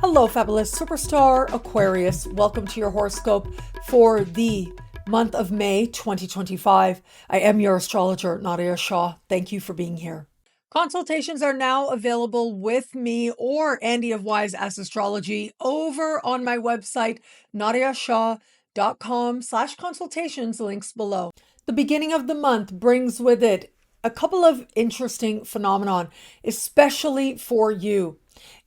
Hello, fabulous superstar Aquarius. Welcome to your horoscope for the month of May 2025. I am your astrologer, Nadiya Shah. Thank you for being here. Consultations are now available with me or Andy of Wise As Astrology over on my website, nadiyashah.com/consultations, links below. The beginning of the month brings with it a couple of interesting phenomenon, especially for you.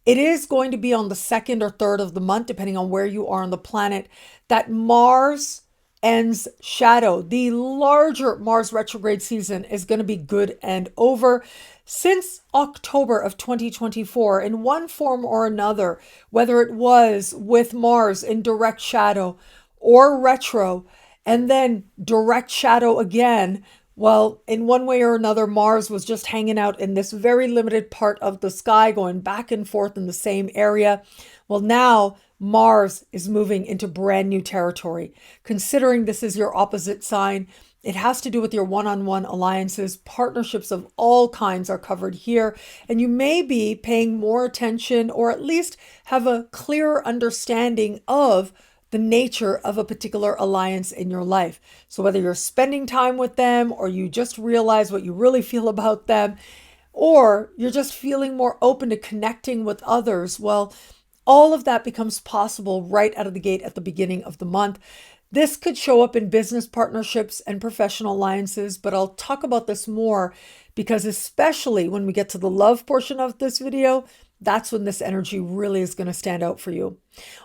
It is going to be on the 2nd or 3rd of the month, depending on where you are on the planet, that Mars ends shadow. The larger Mars retrograde season is going to be good and over. Since October of 2024, in one form or another, whether it was with Mars in direct shadow or retro, and then direct shadow again, well, in one way or another, Mars was just hanging out in this very limited part of the sky, going back and forth in the same area. Well, now Mars is moving into brand new territory. Considering this is your opposite sign, it has to do with your one-on-one alliances. Partnerships of all kinds are covered here, and you may be paying more attention or at least have a clearer understanding of the nature of a particular alliance in your life. So whether you're spending time with them or you just realize what you really feel about them, or you're just feeling more open to connecting with others, well, all of that becomes possible right out of the gate at the beginning of the month. This could show up in business partnerships and professional alliances, but I'll talk about this more because especially when we get to the love portion of this video, that's when this energy really is going to stand out for you.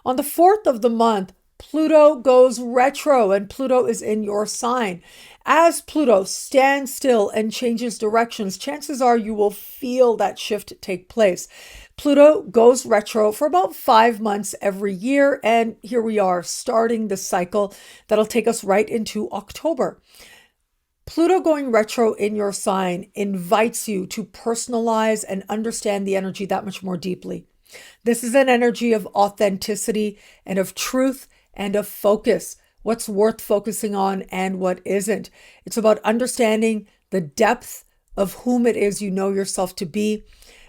On the 4th of the month, Pluto goes retro, and Pluto is in your sign. As Pluto stands still and changes directions, chances are you will feel that shift take place. Pluto goes retro for about 5 months every year, and here we are starting the cycle that'll take us right into October. Pluto going retro in your sign invites you to personalize and understand the energy that much more deeply. This is an energy of authenticity and of truth and of focus, what's worth focusing on and what isn't. It's about understanding the depth of whom it is you know yourself to be.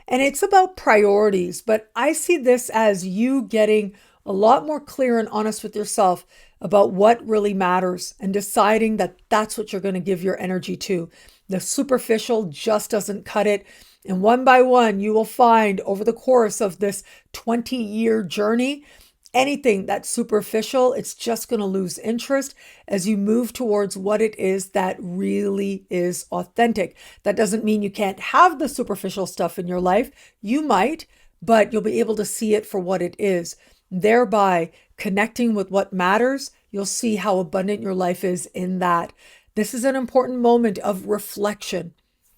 And it's about priorities, but I see this as you getting a lot more clear and honest with yourself about what really matters and deciding that that's what you're going to give your energy to. The superficial just doesn't cut it. And one by one, you will find over the course of this 20-year journey, anything that's superficial, it's just going to lose interest as you move towards what it is that really is authentic. That doesn't mean you can't have the superficial stuff in your life. You might, but you'll be able to see it for what it is. Thereby connecting with what matters, you'll see how abundant your life is in that. This is an important moment of reflection,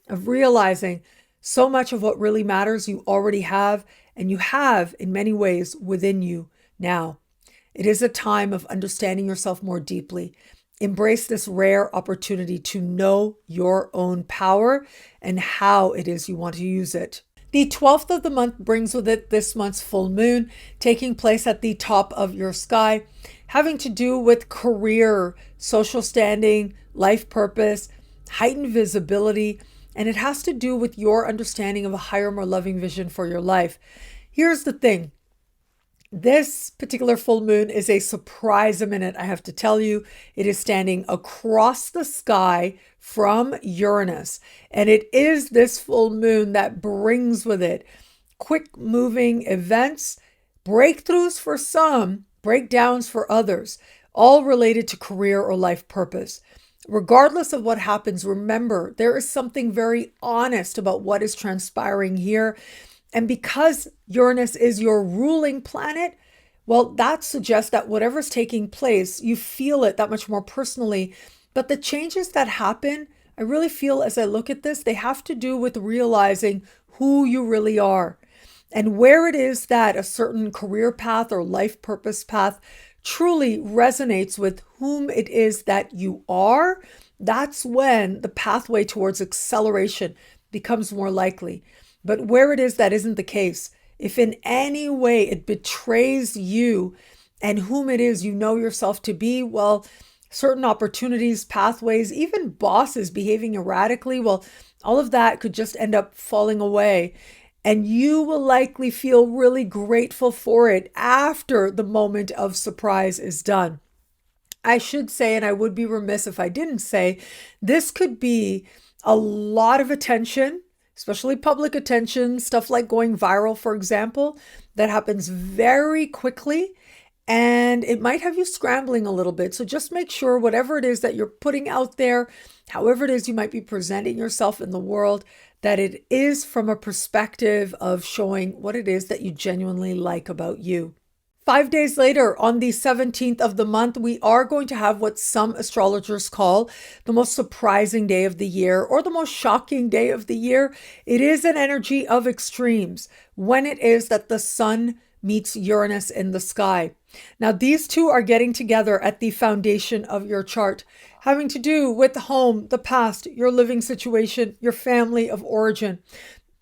of realizing so much of what really matters you already have, and you have in many ways within you. Now, it is a time of understanding yourself more deeply. Embrace this rare opportunity to know your own power and how it is you want to use it. The 12th of the month brings with it this month's full moon, taking place at the top of your sky, having to do with career, social standing, life purpose, heightened visibility, and it has to do with your understanding of a higher, more loving vision for your life. Here's the thing. This particular full moon is a surprise a minute, I have to tell you. It is standing across the sky from Uranus, and it is this full moon that brings with it quick moving events, breakthroughs for some, breakdowns for others, all related to career or life purpose. Regardless of what happens, remember, there is something very honest about what is transpiring here. And because Uranus is your ruling planet, well, that suggests that whatever's taking place, you feel it that much more personally. But the changes that happen, I really feel as I look at this, they have to do with realizing who you really are and where it is that a certain career path or life purpose path truly resonates with whom it is that you are. That's when the pathway towards acceleration becomes more likely. But where it is that isn't the case, if in any way it betrays you and whom it is you know yourself to be, well, certain opportunities, pathways, even bosses behaving erratically, well, all of that could just end up falling away. And you will likely feel really grateful for it after the moment of surprise is done. I should say, and I would be remiss if I didn't say, this could be a lot of attention, especially public attention, stuff like going viral, for example, that happens very quickly. And it might have you scrambling a little bit. So just make sure whatever it is that you're putting out there, however it is you might be presenting yourself in the world, that it is from a perspective of showing what it is that you genuinely like about you. 5 days later, on the 17th of the month, we are going to have what some astrologers call the most surprising day of the year or the most shocking day of the year. It is an energy of extremes when it is that the sun meets Uranus in the sky. Now, these two are getting together at the foundation of your chart, having to do with the home, the past, your living situation, your family of origin.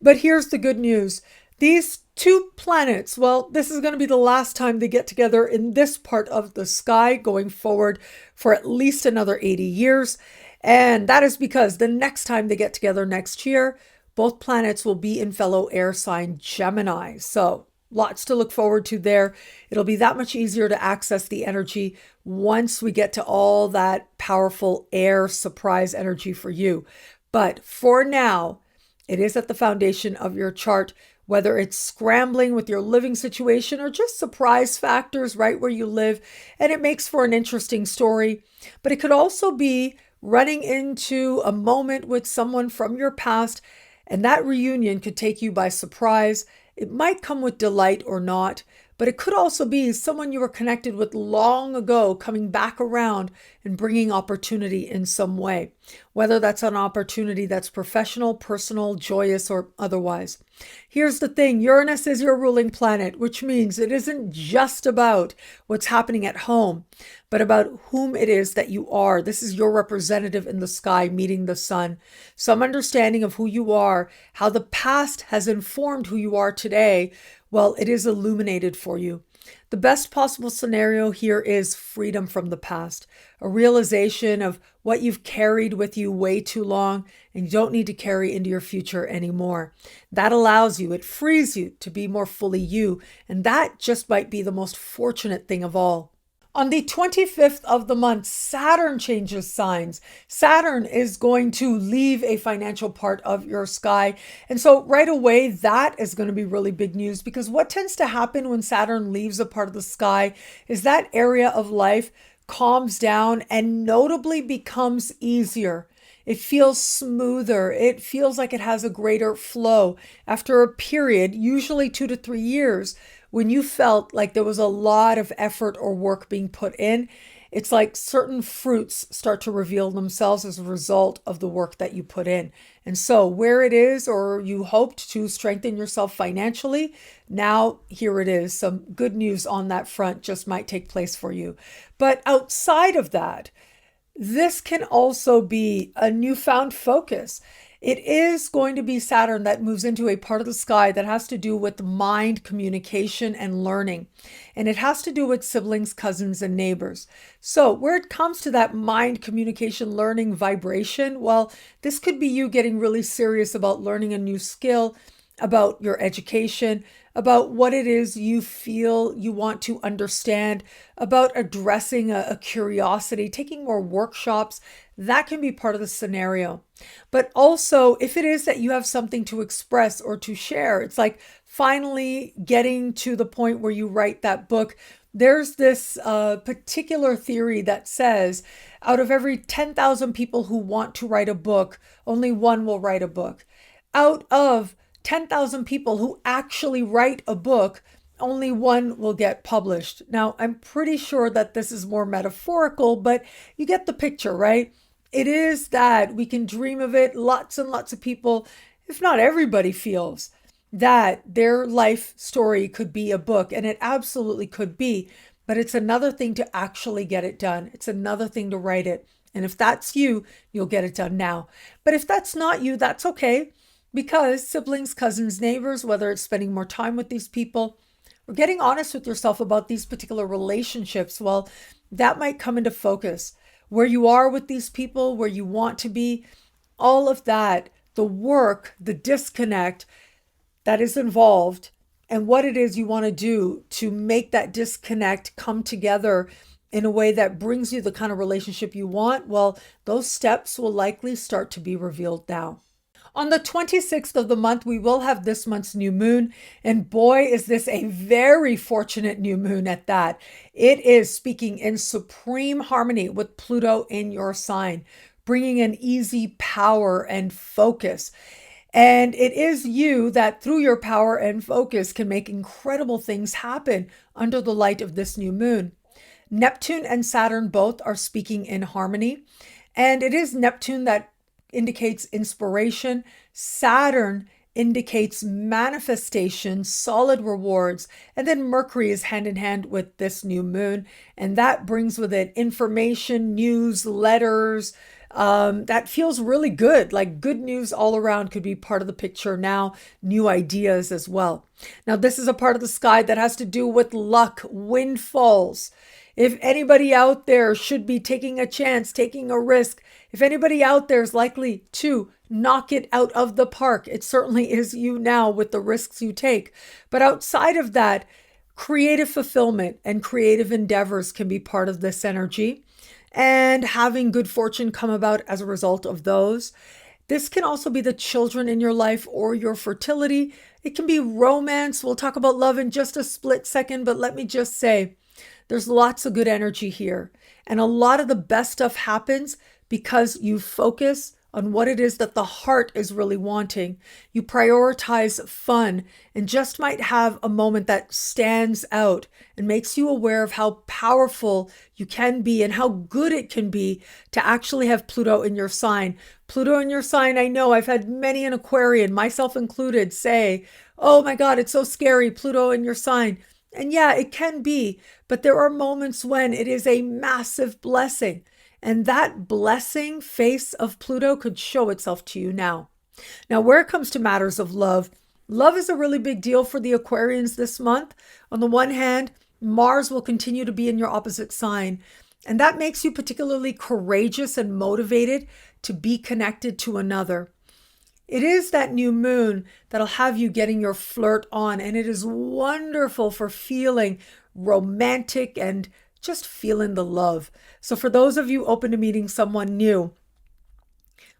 But here's the good news. These two planets, well, this is going to be the last time they get together in this part of the sky going forward for at least another 80 years. And that is because the next time they get together next year, both planets will be in fellow air sign Gemini. So lots to look forward to there. It'll be that much easier to access the energy once we get to all that powerful air surprise energy for you. But for now, it is at the foundation of your chart, whether it's scrambling with your living situation or just surprise factors right where you live. And it makes for an interesting story. But it could also be running into a moment with someone from your past, and that reunion could take you by surprise. It might come with delight or not, but it could also be someone you were connected with long ago coming back around and bringing opportunity in some way, whether that's an opportunity that's professional, personal, joyous, or otherwise. Here's the thing, Uranus is your ruling planet, which means it isn't just about what's happening at home, but about whom it is that you are. This is your representative in the sky meeting the sun. Some understanding of who you are, how the past has informed who you are today, well, it is illuminated for you. The best possible scenario here is freedom from the past, a realization of what you've carried with you way too long and you don't need to carry into your future anymore. That allows you, it frees you to be more fully you, and that just might be the most fortunate thing of all. On the 25th of the month, Saturn changes signs. Saturn is going to leave a financial part of your sky. And so right away, that is going to be really big news, because what tends to happen when Saturn leaves a part of the sky is that area of life calms down and notably becomes easier. It feels smoother. It feels like it has a greater flow after a period, usually 2 to 3 years, when you felt like there was a lot of effort or work being put in. It's like certain fruits start to reveal themselves as a result of the work that you put in. And so where it is, or you hoped to strengthen yourself financially, now here it is. Some good news on that front just might take place for you. But outside of that, this can also be a newfound focus. It is going to be Saturn that moves into a part of the sky that has to do with mind, communication, and learning. And it has to do with siblings, cousins, and neighbors. So where it comes to that mind, communication, learning, vibration, well, this could be you getting really serious about learning a new skill, about your education, about what it is you feel you want to understand, about addressing a curiosity, taking more workshops. That can be part of the scenario. But also, if it is that you have something to express or to share, it's like finally getting to the point where you write that book. There's this particular theory that says out of every 10,000 people who want to write a book, only one will write a book. Out of 10,000 people who actually write a book, only one will get published. Now, I'm pretty sure that this is more metaphorical, but you get the picture, right? It is that we can dream of it. Lots and lots of people, if not everybody, feels that their life story could be a book, and it absolutely could be. But it's another thing to actually get it done. It's another thing to write it. And if that's you, you'll get it done now. But if that's not you, that's okay. Because siblings, cousins, neighbors, whether it's spending more time with these people or getting honest with yourself about these particular relationships, well, that might come into focus. Where you are with these people, where you want to be, all of that, the work, the disconnect, that is involved and what it is you want to do to make that disconnect come together in a way that brings you the kind of relationship you want, well, those steps will likely start to be revealed now. On the 26th of the month, we will have this month's new moon. And boy, is this a very fortunate new moon at that. It is speaking in supreme harmony with Pluto in your sign, bringing an easy power and focus. And it is you that through your power and focus can make incredible things happen under the light of this new moon. Neptune and Saturn both are speaking in harmony. And it is Neptune that indicates inspiration. Saturn indicates manifestation, solid rewards. And then Mercury is hand in hand with this new moon. And that brings with it information, news, letters. That feels really good. Like good news all around could be part of the picture now. New ideas as well. Now, this is a part of the sky that has to do with luck, windfalls. If anybody out there should be taking a chance, taking a risk, if anybody out there is likely to knock it out of the park, it certainly is you now with the risks you take. But outside of that, creative fulfillment and creative endeavors can be part of this energy, and having good fortune come about as a result of those. This can also be the children in your life or your fertility. It can be romance. We'll talk about love in just a split second, but let me just say, there's lots of good energy here. And a lot of the best stuff happens because you focus on what it is that the heart is really wanting. You prioritize fun and just might have a moment that stands out and makes you aware of how powerful you can be and how good it can be to actually have Pluto in your sign. Pluto in your sign, I know I've had many an Aquarian, myself included, say, oh my God, it's so scary, Pluto in your sign. And yeah, it can be, but there are moments when it is a massive blessing. And that blessing face of Pluto could show itself to you now. Now, where it comes to matters of love, love is a really big deal for the Aquarians this month. On the one hand, Mars will continue to be in your opposite sign. And that makes you particularly courageous and motivated to be connected to another. It is that new moon that'll have you getting your flirt on, and it is wonderful for feeling romantic and just feeling the love. So for those of you open to meeting someone new,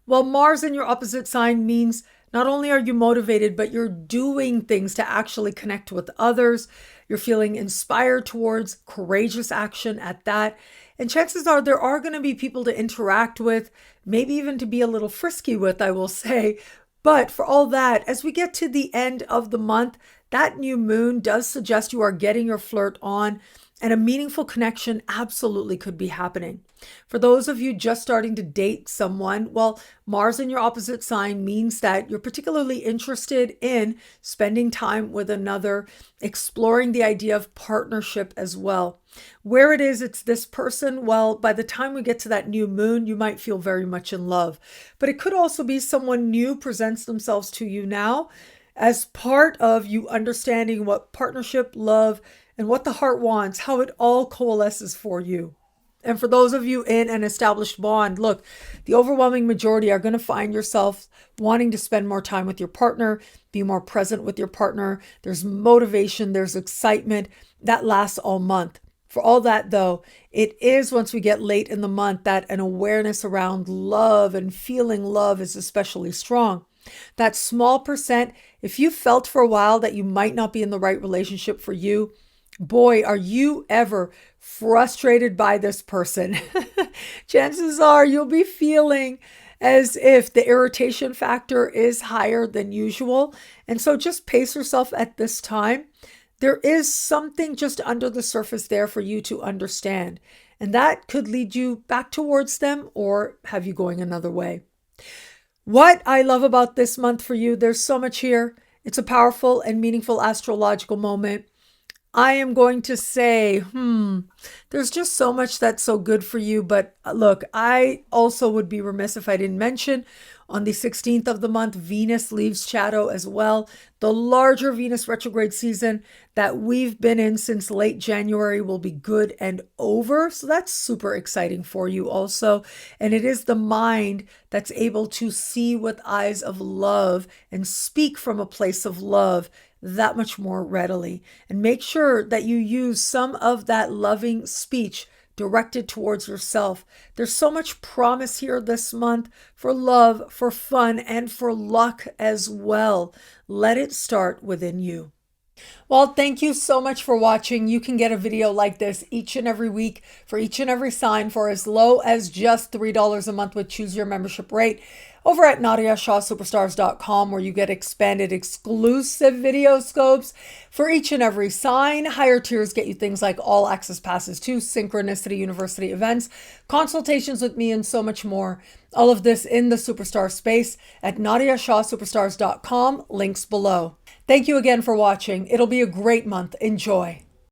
well, Mars in your opposite sign means not only are you motivated, but you're doing things to actually connect with others. You're feeling inspired towards courageous action at that. And chances are there are going to be people to interact with, maybe even to be a little frisky with, I will say. But for all that, as we get to the end of the month, that new moon does suggest you are getting your flirt on, and a meaningful connection absolutely could be happening. For those of you just starting to date someone, well, Mars in your opposite sign means that you're particularly interested in spending time with another, exploring the idea of partnership as well. Where it is, it's this person, well, by the time we get to that new moon, you might feel very much in love. But it could also be someone new presents themselves to you now as part of you understanding what partnership, love, and what the heart wants, how it all coalesces for you. And for those of you in an established bond, look, the overwhelming majority are going to find yourself wanting to spend more time with your partner, be more present with your partner. There's motivation, there's excitement that lasts all month. For all that, though, it is once we get late in the month that an awareness around love and feeling love is especially strong. That small percent, if you felt for a while that you might not be in the right relationship for you, boy, are you ever frustrated by this person. Chances are you'll be feeling as if the irritation factor is higher than usual. And so just pace yourself at this time. There is something just under the surface there for you to understand. And that could lead you back towards them or have you going another way. What I love about this month for you, there's so much here. It's a powerful and meaningful astrological moment. I am going to say, there's just so much that's so good for you. But look, I also would be remiss if I didn't mention on the 16th of the month, Venus leaves shadow as well. The larger Venus retrograde season that we've been in since late January will be good and over. So that's super exciting for you also. And it is the mind that's able to see with eyes of love and speak from a place of love that much more readily. And make sure that you use some of that loving speech directed towards yourself. There's so much promise here this month for love, for fun, and for luck as well. Let it start within you. Well, thank you so much for watching. You can get a video like this each and every week for each and every sign for as low as just $3 a month with Choose Your Membership Rate over at NadiyaShahSuperstars.com, where you get expanded exclusive video scopes for each and every sign. Higher tiers get you things like all access passes to Synchronicity University events, consultations with me, and so much more. All of this in the Superstar space at NadiyaShahSuperstars.com, links below. Thank you again for watching. It'll be a great month. Enjoy.